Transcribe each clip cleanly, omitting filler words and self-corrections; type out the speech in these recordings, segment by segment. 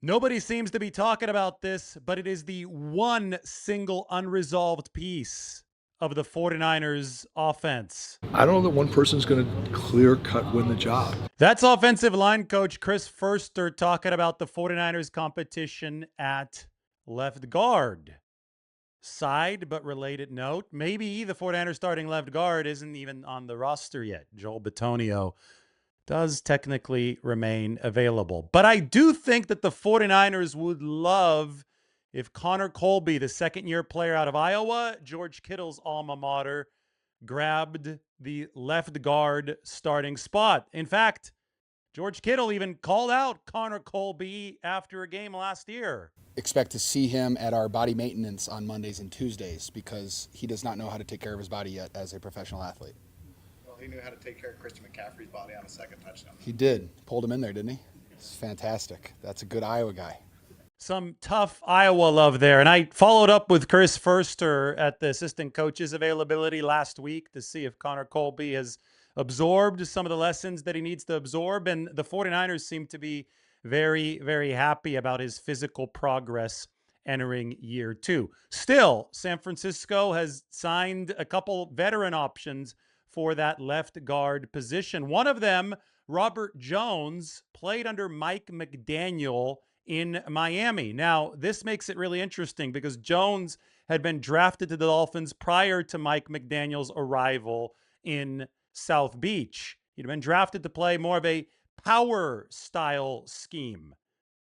Nobody seems to be talking about this, but it is the one single unresolved piece of the 49ers offense. I don't know that one person's going to clear cut win the job. That's offensive line coach Chris Foerster talking about the 49ers competition at left guard. Side but related note, maybe the 49ers starting left guard isn't even on the roster yet. Joel Bitonio does technically remain available. But I do think that the 49ers would love if Connor Colby, the second-year player out of Iowa, George Kittle's alma mater, grabbed the left guard starting spot. In fact, George Kittle even called out Connor Colby after a game last year. Expect to see him at our body maintenance on Mondays and Tuesdays because he does not know how to take care of his body yet as a professional athlete. Well, he knew how to take care of Christian McCaffrey's body on a second touchdown. He did. Pulled him in there, didn't he? It's fantastic. That's a good Iowa guy. Some tough Iowa love there. And I followed up with Chris Foerster at the assistant coach's availability last week to see if Connor Colby has absorbed some of the lessons that he needs to absorb. And the 49ers seem to be very, very happy about his physical progress entering year two. Still, San Francisco has signed a couple veteran options for that left guard position. One of them, Robert Jones, played under Mike McDaniel in Miami. Now, this makes it really interesting because Jones had been drafted to the Dolphins prior to Mike McDaniel's arrival in South Beach. He'd been drafted to play more of a power style scheme.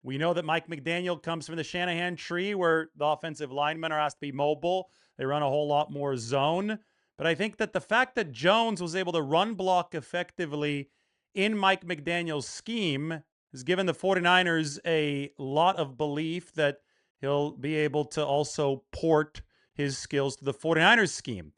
We know that Mike McDaniel comes from the Shanahan tree where the offensive linemen are asked to be mobile. They run a whole lot more zone. But I think that the fact that Jones was able to run block effectively in Mike McDaniel's scheme has given the 49ers a lot of belief that he'll be able to also port his skills to the 49ers scheme.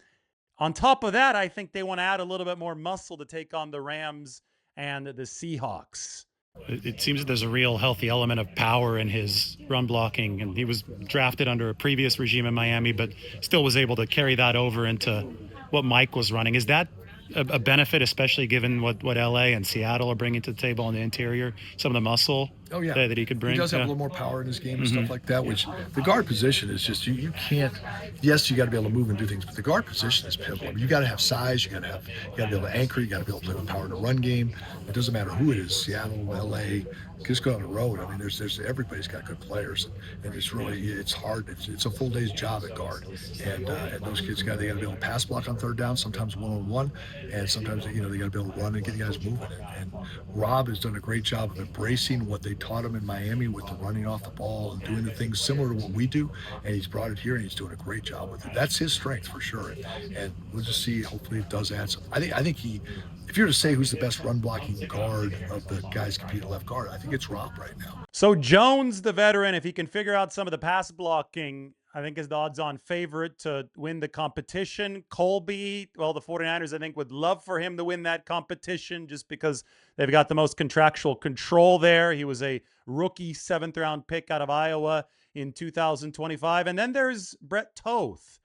On top of that, I think they want to add a little bit more muscle to take on the Rams and the Seahawks. It seems that there's a real healthy element of power in his run blocking, and he was drafted under a previous regime in Miami, but still was able to carry that over into what Mike was running. Is that a benefit, especially given what LA and Seattle are bringing to the table in the interior, some of the muscle that he could bring? He does have a little more power in his game and stuff like that, which the guard position is just, you can't, yes, you got to be able to move and do things, but the guard position is pivotal. I mean, you got to have size, you got to be able to anchor, you got to be able to play with power in the run game. It doesn't matter who it is, Seattle, LA, just go on the road. I mean, there's everybody's got good players, and it's hard. It's a full day's job at guard, and those kids they got to be able to pass block on third down, sometimes one-on-one, and sometimes they got to be able to run and get the guys moving. And Rob has done a great job of embracing what they taught him in Miami with the running off the ball and doing the things similar to what we do, and he's brought it here and he's doing a great job with it. That's his strength for sure, and we'll just see. Hopefully, it does add some. I think he. If you were to say who's the best run blocking guard of the guys competing at left guard, I think it's Rob right now. So Jones, the veteran, if he can figure out some of the pass blocking, I think is the odds-on favorite to win the competition. Colby, well, the 49ers, I think, would love for him to win that competition just because they've got the most contractual control there. He was a rookie 7th-round pick out of Iowa in 2025. And then there's Brett Toth.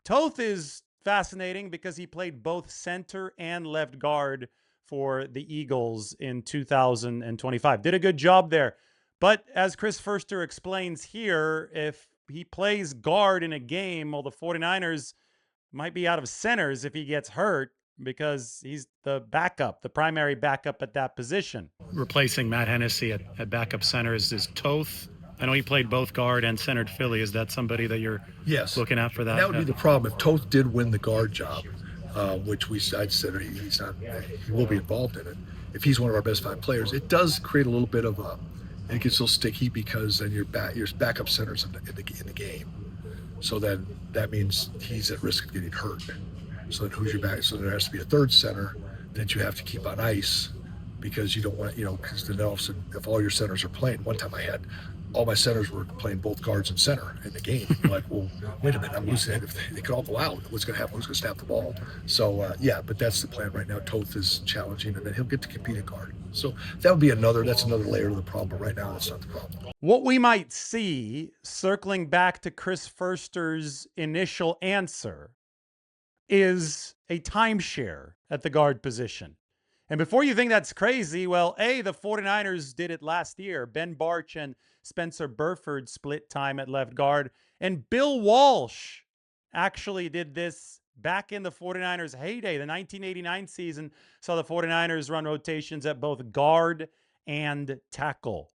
Toth is fascinating because he played both center and left guard for the Eagles in 2025. Did a good job there. But as Chris Foerster explains here, if he plays guard in a game, well, the 49ers might be out of centers if he gets hurt because he's the backup, the primary backup at that position. Replacing Matt Hennessy at backup center is Toth. I know he played both guard and centered Philly. Is that somebody that you're looking at for that? That would be the problem. If Toth did win the guard job, which I'd said he will be involved in it. If he's one of our best 5 players, it does create a little bit of it gets a little sticky because then your backup centers in the game. So then that means he's at risk of getting hurt. So then who's your back? So there has to be a third center that you have to keep on ice because you don't want, because then all of a sudden, if all your centers are playing, one time I had all my centers were playing both guards and center in the game. I'm like, well, wait a minute, I'm losing it. If they could all go out, what's going to happen? Who's going to snap the ball? So, but that's the plan right now. Toth is challenging, and then he'll get to compete at guard. So that would be that's another layer of the problem. But right now, that's not the problem. What we might see, circling back to Chris Foerster's initial answer, is a timeshare at the guard position. And before you think that's crazy, well, the 49ers did it last year. Ben Barch and Spencer Burford split time at left guard. And Bill Walsh actually did this back in the 49ers' heyday. The 1989 season saw the 49ers run rotations at both guard and tackle.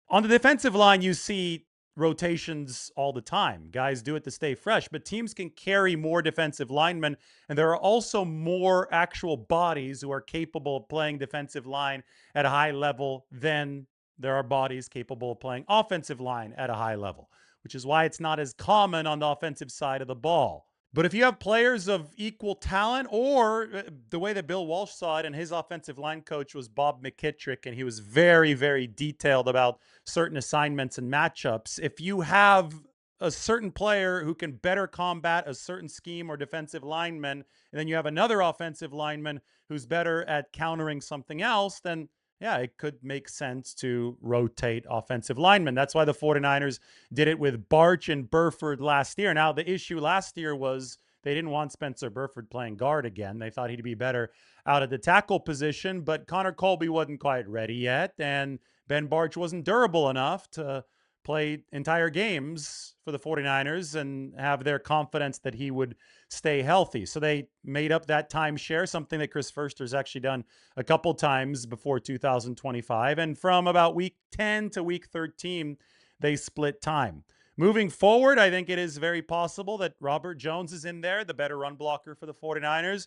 On the defensive line, you see rotations all the time. Guys do it to stay fresh, but teams can carry more defensive linemen, and there are also more actual bodies who are capable of playing defensive line at a high level than there are bodies capable of playing offensive line at a high level, which is why it's not as common on the offensive side of the ball. But if you have players of equal talent, or the way that Bill Walsh saw it, and his offensive line coach was Bob McKittrick, and he was very, very detailed about certain assignments and matchups. If you have a certain player who can better combat a certain scheme or defensive lineman, and then you have another offensive lineman who's better at countering something else, then yeah, it could make sense to rotate offensive linemen. That's why the 49ers did it with Barch and Burford last year. Now, the issue last year was they didn't want Spencer Burford playing guard again. They thought he'd be better out of the tackle position, but Connor Colby wasn't quite ready yet, and Ben Barch wasn't durable enough to play entire games for the 49ers and have their confidence that he would stay healthy. So they made up that timeshare, something that Chris Foerster's actually done a couple times before 2025. And from about week 10 to week 13, they split time. Moving forward, I think it is very possible that Robert Jones is in there, the better run blocker for the 49ers,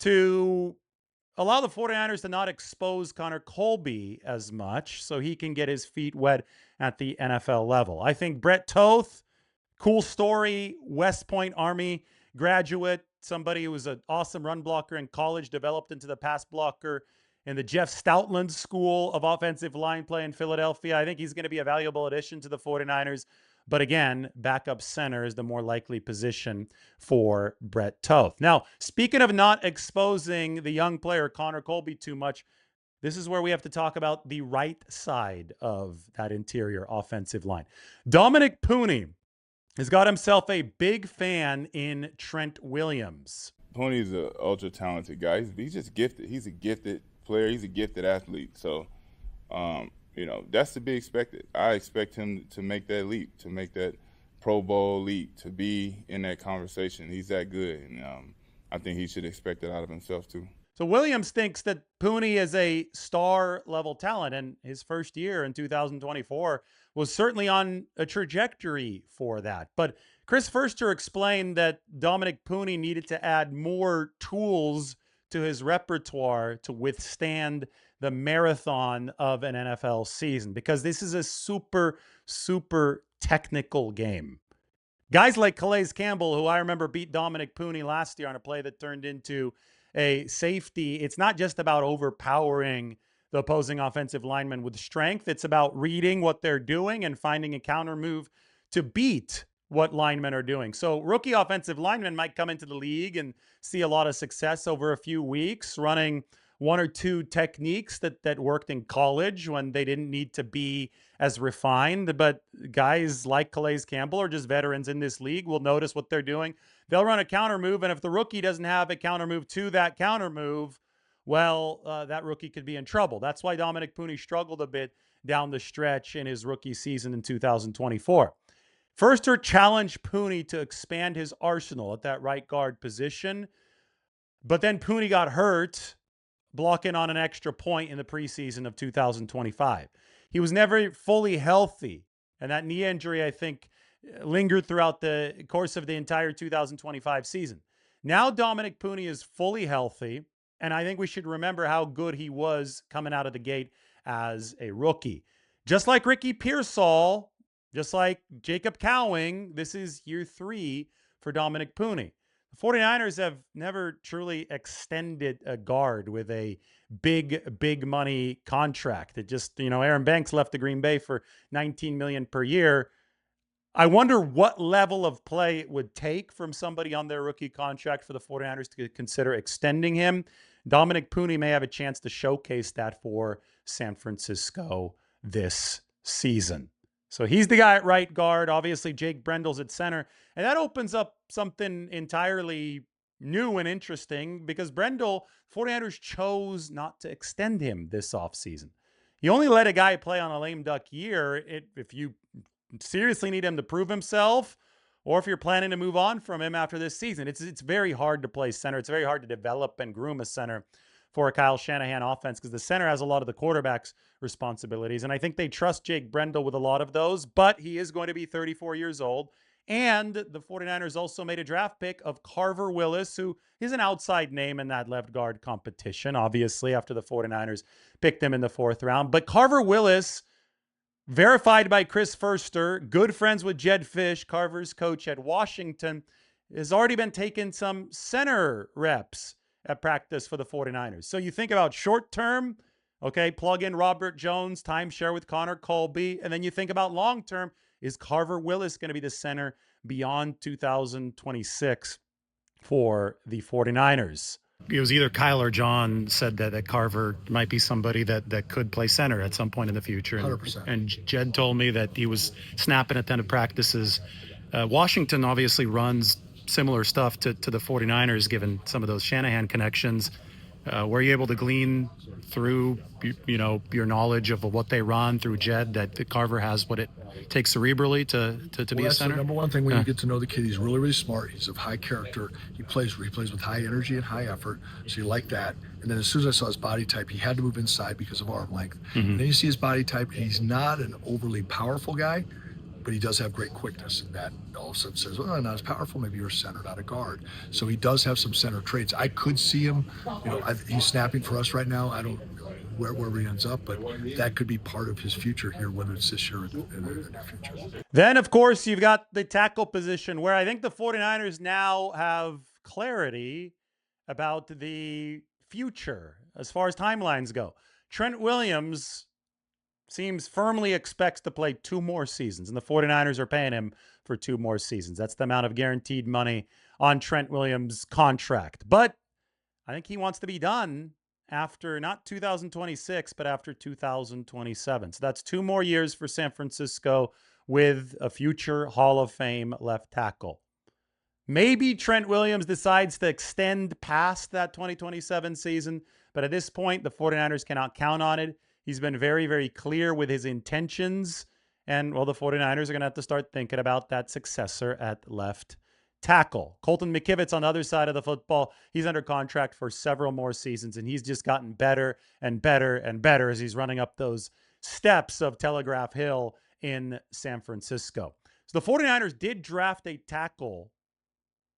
to allow the 49ers to not expose Connor Colby as much so he can get his feet wet at the NFL level. I think Brett Toth, cool story, West Point Army graduate, somebody who was an awesome run blocker in college, developed into the pass blocker in the Jeff Stoutland School of Offensive Line Play in Philadelphia. I think he's going to be a valuable addition to the 49ers. But again, backup center is the more likely position for Brett Toth. Now, speaking of not exposing the young player Connor Colby too much, this is where we have to talk about the right side of that interior offensive line. Dominic Puni has got himself a big fan in Trent Williams. Puni's an ultra talented guy. He's just gifted. He's a gifted player. He's a gifted athlete. So, that's to be expected. I expect him to make that leap, to make that Pro Bowl leap, to be in that conversation. He's that good, and I think he should expect it out of himself too. So Williams thinks that Puni is a star-level talent, and his first year in 2024 was certainly on a trajectory for that. But Chris Foerster explained that Dominic Puni needed to add more tools to his repertoire to withstand the marathon of an NFL season, because this is a super, super technical game. Guys like Calais Campbell, who I remember beat Dominic Puni last year on a play that turned into a safety. It's not just about overpowering the opposing offensive lineman with strength. It's about reading what they're doing and finding a counter move to beat what linemen are doing. So rookie offensive linemen might come into the league and see a lot of success over a few weeks, running one or two techniques that worked in college when they didn't need to be as refined. But guys like Calais Campbell or just veterans in this league will notice what they're doing. They'll run a counter move, and if the rookie doesn't have a counter move to that counter move, well, that rookie could be in trouble. That's why Dominic Puni struggled a bit down the stretch in his rookie season in 2024. Foerster challenged Puni to expand his arsenal at that right guard position, but then Puni got hurt blocking on an extra point in the preseason of 2025. He was never fully healthy, and that knee injury, I think, lingered throughout the course of the entire 2025 season. Now Dominic Puni is fully healthy, and I think we should remember how good he was coming out of the gate as a rookie. Just like Ricky Pearsall, just like Jacob Cowing, this is year 3 for Dominic Puni. The 49ers have never truly extended a guard with a big money contract. It just, Aaron Banks left the Green Bay for $19 million per year. I wonder what level of play it would take from somebody on their rookie contract for the 49ers to consider extending him. Dominic Puni may have a chance to showcase that for San Francisco this season. So he's the guy at right guard. Obviously, Jake Brendel's at center. And that opens up something entirely new and interesting because Brendel, 49ers chose not to extend him this offseason. You only let a guy play on a lame duck year if you seriously need him to prove himself, or if you're planning to move on from him after this season. It's very hard to play center. It's very hard to develop and groom a center for a Kyle Shanahan offense because the center has a lot of the quarterback's responsibilities. And I think they trust Jake Brendel with a lot of those, but he is going to be 34 years old. And the 49ers also made a draft pick of Carver Willis, who is an outside name in that left guard competition, obviously, after the 49ers picked him in the 4th round. But Carver Willis, verified by Chris Foerster, good friends with Jed Fish, Carver's coach at Washington, has already been taking some center reps at practice for the 49ers. So you think about short term, okay, plug in Robert Jones, timeshare with Connor Colby. And then you think about long term, is Carver Willis going to be the center beyond 2026 for the 49ers? It was either Kyle or John said that Carver might be somebody that could play center at some point in the future. And, 100%. And Jed told me that he was snapping at 10 practices. Washington obviously runs similar stuff to the 49ers, given some of those Shanahan connections. Were you able to glean through, your knowledge of what they run through Jed that Carver has what it takes cerebrally to be a That's center? the number one thing when you get to know the kid. He's really, really smart. He's of high character. He plays with high energy and high effort. So you like that. And then as soon as I saw his body type, he had to move inside because of arm length. And then you see his body type, and he's not an overly powerful guy, but he does have great quickness, and that all of a sudden says, well, not as powerful, maybe you're center, not a guard. So he does have some center traits. I could see him, he's snapping for us right now. I don't know where he ends up, but that could be part of his future here, whether it's this year or in the near future. Then, of course, you've got the tackle position where I think the 49ers now have clarity about the future as far as timelines go. Trent Williams seems firmly expects to play 2 more seasons, and the 49ers are paying him for 2 more seasons. That's the amount of guaranteed money on Trent Williams' contract. But I think he wants to be done after not 2026, but after 2027. So that's 2 more years for San Francisco with a future Hall of Fame left tackle. Maybe Trent Williams decides to extend past that 2027 season, but at this point, the 49ers cannot count on it. He's been very, very clear with his intentions. And, well, the 49ers are going to have to start thinking about that successor at left tackle. Colton McKivitz on the other side of the football, he's under contract for several more seasons, and he's just gotten better and better and better as he's running up those steps of Telegraph Hill in San Francisco. So the 49ers did draft a tackle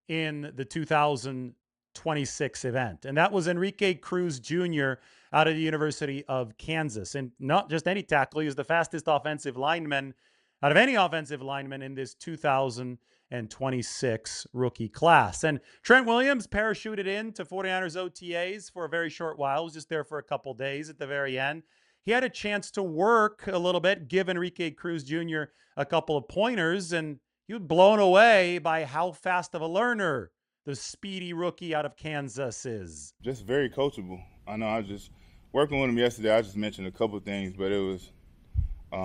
in the 2026 event, and that was Enrique Cruz Jr. out of the University of Kansas. And not just any tackle, he was the fastest offensive lineman out of any offensive lineman in this 2026 rookie class. And Trent Williams parachuted into 49ers OTAs for a very short while. He was just there for a couple days at the very end. He had a chance to work a little bit, give Enrique Cruz Jr. a couple of pointers, and he was blown away by how fast of a learner the speedy rookie out of Kansas is. Just very coachable. I know I was just working with him yesterday. I just mentioned a couple of things, but it was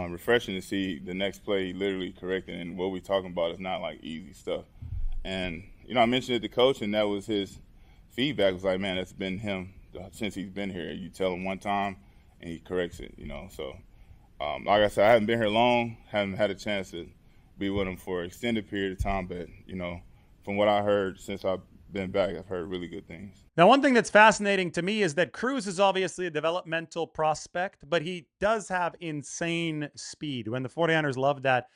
refreshing to see the next play literally correcting, and what we're talking about is not like easy stuff. And, I mentioned it to coach, and that was his feedback. Was like, man, that's been him since he's been here. You tell him one time, and he corrects it, So, like I said, I haven't been here long, haven't had a chance to be with him for an extended period of time, but, from what I heard since I've been back, I've heard really good things. Now, one thing that's fascinating to me is that Cruz is obviously a developmental prospect, but he does have insane speed. When the 49ers love that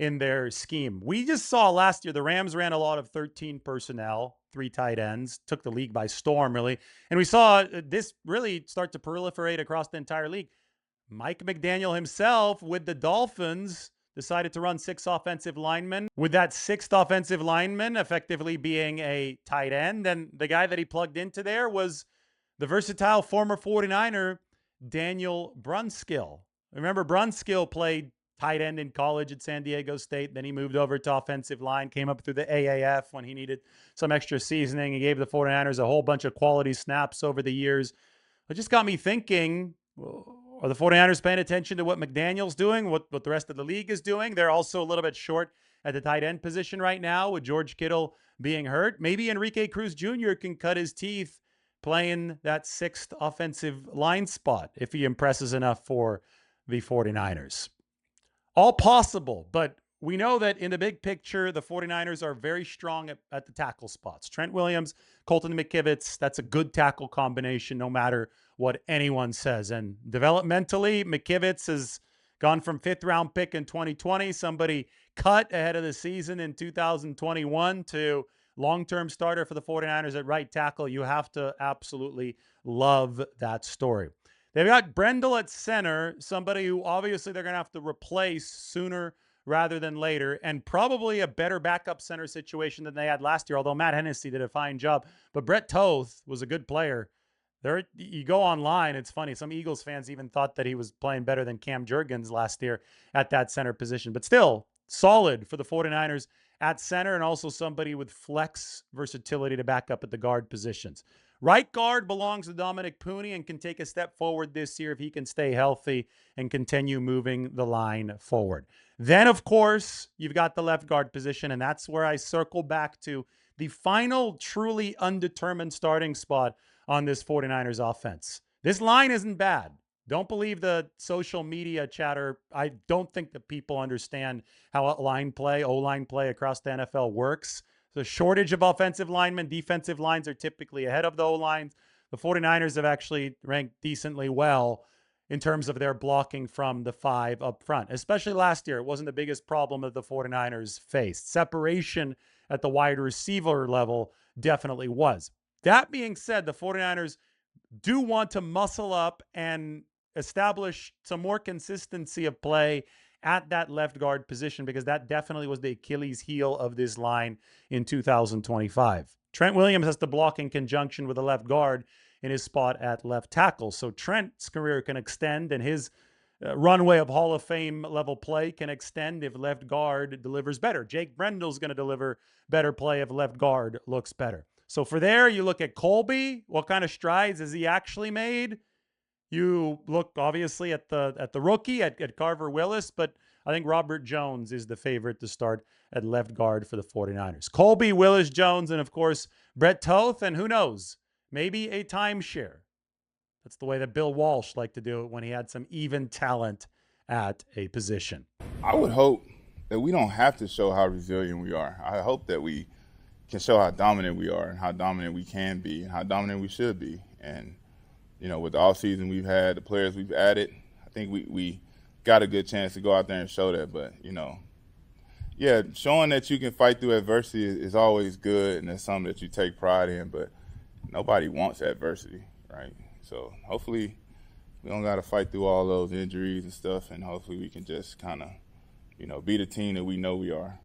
in their scheme. We just saw last year the Rams ran a lot of 13 personnel, 3 tight ends, took the league by storm, really. And we saw this really start to proliferate across the entire league. Mike McDaniel himself with the Dolphins decided to run 6 offensive linemen, with that 6th offensive lineman effectively being a tight end. And the guy that he plugged into there was the versatile former 49er, Daniel Brunskill. Remember, Brunskill played tight end in college at San Diego State. Then he moved over to offensive line, came up through the AAF when he needed some extra seasoning. He gave the 49ers a whole bunch of quality snaps over the years. It just got me thinking, are the 49ers paying attention to what McDaniel's doing, what the rest of the league is doing? They're also a little bit short at the tight end position right now with George Kittle being hurt. Maybe Enrique Cruz Jr. can cut his teeth playing that 6th offensive line spot if he impresses enough for the 49ers. All possible, but we know that in the big picture, the 49ers are very strong at the tackle spots. Trent Williams, Colton McKivitz, that's a good tackle combination no matter what anyone says. And developmentally, McKivitz has gone from 5th-round pick in 2020, somebody cut ahead of the season in 2021, to long-term starter for the 49ers at right tackle. You have to absolutely love that story. They've got Brendel at center, somebody who obviously they're going to have to replace sooner rather than later, and probably a better backup center situation than they had last year, although Matt Hennessy did a fine job. But Brett Toth was a good player. There, you go online, it's funny. Some Eagles fans even thought that he was playing better than Cam Jurgens last year at that center position. But still, solid for the 49ers at center, and also somebody with flex versatility to back up at the guard positions. Right guard belongs to Dominic Puni and can take a step forward this year if he can stay healthy and continue moving the line forward. Then, of course, you've got the left guard position, and that's where I circle back to the final truly undetermined starting spot on this 49ers offense. This line isn't bad. Don't believe the social media chatter. I don't think that people understand how O-line play across the NFL works. The shortage of offensive linemen, defensive lines are typically ahead of the O-lines. The 49ers have actually ranked decently well in terms of their blocking from the 5 up front. Especially last year, it wasn't the biggest problem that the 49ers faced. Separation at the wide receiver level definitely was. That being said, the 49ers do want to muscle up and establish some more consistency of play at that left guard position, because that definitely was the Achilles heel of this line in 2025. Trent Williams has to block in conjunction with the left guard in his spot at left tackle. So Trent's career can extend, and his runway of Hall of Fame level play can extend if left guard delivers better. Jake Brendel's going to deliver better play if left guard looks better. So for there, you look at Colby. What kind of strides has he actually made? You look obviously at the rookie at Carver Willis, but I think Robert Jones is the favorite to start at left guard for the 49ers. Colby, Willis, Jones, and of course, Brett Toth, and who knows, maybe a timeshare. That's the way that Bill Walsh liked to do it when he had some even talent at a position. I would hope that we don't have to show how resilient we are. I hope that we can show how dominant we are and how dominant we can be and how dominant we should be. And you know, with the offseason we've had, the players we've added, I think we got a good chance to go out there and show that. But, you know, yeah, showing that you can fight through adversity is always good, and that's something that you take pride in. But nobody wants adversity, right? So hopefully we don't got to fight through all those injuries and stuff, and hopefully we can just kind of, you know, be the team that we know we are.